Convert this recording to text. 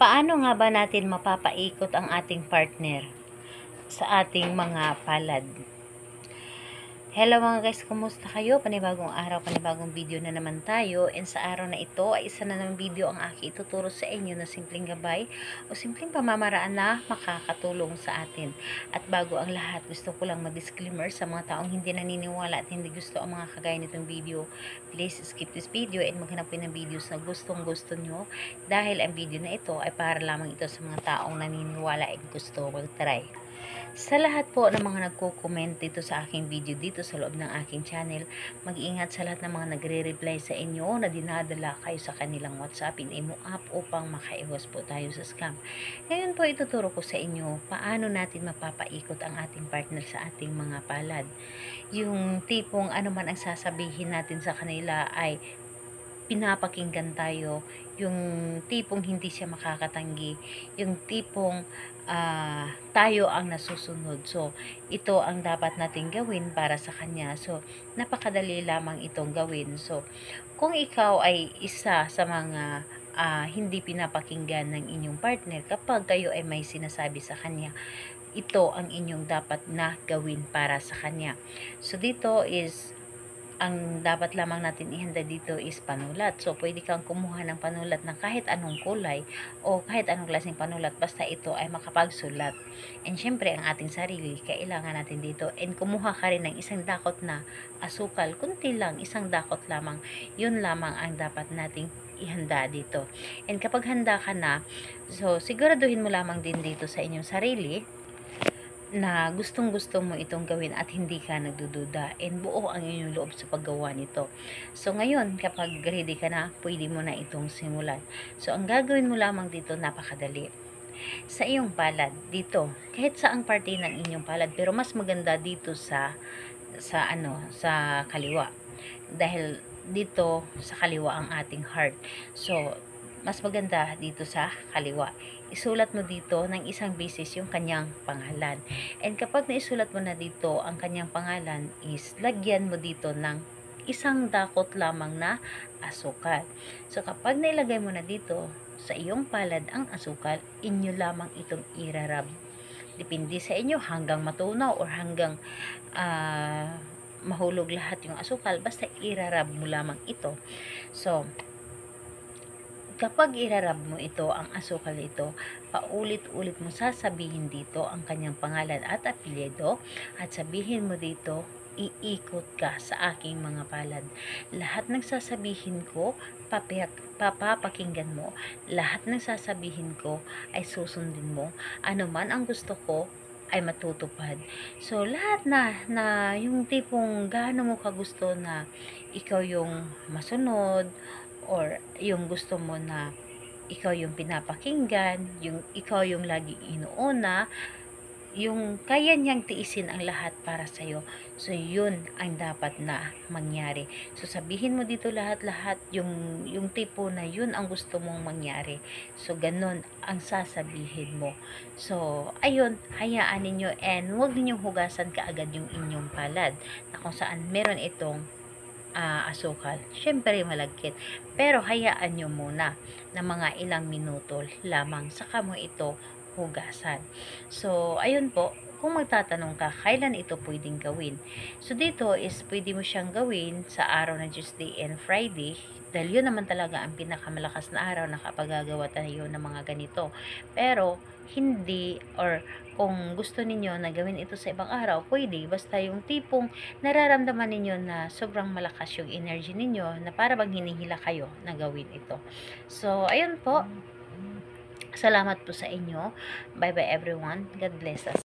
Paano nga ba natin mapapaikot ang ating partner sa ating mga palad? Hello mga guys, kumusta kayo? Panibagong araw, panibagong video na naman tayo. And sa araw na ito ay isa na namang video ang aking ituturo sa inyo na simpleng gabay o simpleng pamamaraan na makakatulong sa atin. At bago ang lahat, gusto ko lang mag-disclaimer sa mga taong hindi naniniwala at hindi gusto ang mga kagaya nitong video. Please skip this video and maghanap po ng videos na gustong gusto nyo, dahil ang video na ito ay para lamang ito sa mga taong naniniwala at gusto mag-try. Sa lahat po ng mga nagko-comment dito sa aking video dito sa loob ng aking channel, mag-iingat sa lahat ng mga nagre-reply sa inyo na dinadala kayo sa kanilang WhatsApp in Imo app upang makaiwas po tayo sa scam. Ngayon po ituturo ko sa inyo paano natin mapapaikot ang ating partner sa ating mga palad. Yung tipong ano man ang sasabihin natin sa kanila ay pinapakinggan tayo, yung tipong hindi siya makakatanggi, yung tipong tayo ang nasusunod. So, ito ang dapat nating gawin para sa kanya. So, napakadali lamang itong gawin. So, kung ikaw ay isa sa mga hindi pinapakinggan ng inyong partner, kapag kayo ay may sinasabi sa kanya, ito ang inyong dapat na gawin para sa kanya. So, dito is ang dapat lamang natin ihanda dito is panulat. So, pwede kang kumuha ng panulat ng kahit anong kulay o kahit anong klaseng panulat, basta ito ay makapagsulat. And syempre, ang ating sarili, kailangan natin dito. And kumuha ka rin ng isang dakot na asukal. Kunti lang, isang dakot lamang. Yun lamang ang dapat nating ihanda dito. And kapag handa ka na, so, siguraduhin mo lamang din dito sa inyong sarili na gustong-gusto mo itong gawin at hindi ka nagdududa and buo ang inyong loob sa paggawa nito. So ngayon, kapag ready ka na, pwede mo na itong simulan. So ang gagawin mo lamang dito, napakadali. Sa iyong palad, dito, kahit saang parte ng inyong palad, pero mas maganda dito sa kaliwa. Dahil dito sa kaliwa ang ating heart. So mas maganda dito sa kaliwa. Isulat mo dito ng isang beses yung kanyang pangalan. And kapag naisulat mo na dito ang kanyang pangalan, is lagyan mo dito ng isang dakot lamang na asukal. So kapag nailagay mo na dito sa iyong palad ang asukal, inyo lamang itong irarab. Depende sa inyo hanggang matunaw or hanggang mahulog lahat yung asukal, basta irarab mo lamang ito. So kapag irarab mo ito, ang asukal ito, paulit-ulit mo sasabihin dito ang kanyang pangalan at apelyido, at sabihin mo dito, iikot ka sa aking mga palad. Lahat ng sasabihin ko, papapakinggan mo. Lahat ng sasabihin ko ay susundin mo. Ano man ang gusto ko ay matutupad. So, lahat na yung tipong gaano mo kagusto na ikaw yung masunod, or yung gusto mo na ikaw yung pinapakinggan, yung ikaw yung laging inuuna, yung kaya niyang tiisin ang lahat para sa'yo. So, yun ang dapat na mangyari. So, sabihin mo dito lahat-lahat, yung tipo na yun ang gusto mong mangyari. So, ganun ang sasabihin mo. So, ayun, hayaan ninyo and huwag ninyong hugasan kaagad yung inyong palad na kung saan meron itong asukal. Syempre malagkit. Pero hayaan nyo muna na mga ilang minuto lamang saka mo ito hugasan. So, ayun po. Kung magtatanong ka, kailan ito pwedeng gawin? So, dito is pwede mo siyang gawin sa araw ng Tuesday and Friday. Dahil yun naman talaga ang pinakamalakas na araw na kapag gagawa tayo ng mga ganito. Pero, hindi, or kung gusto ninyo na gawin ito sa ibang araw, pwede. Basta yung tipong nararamdaman ninyo na sobrang malakas yung energy ninyo, na para bang hinihila kayo na gawin ito. So, ayun po. Salamat po sa inyo. Bye-bye everyone. God bless us.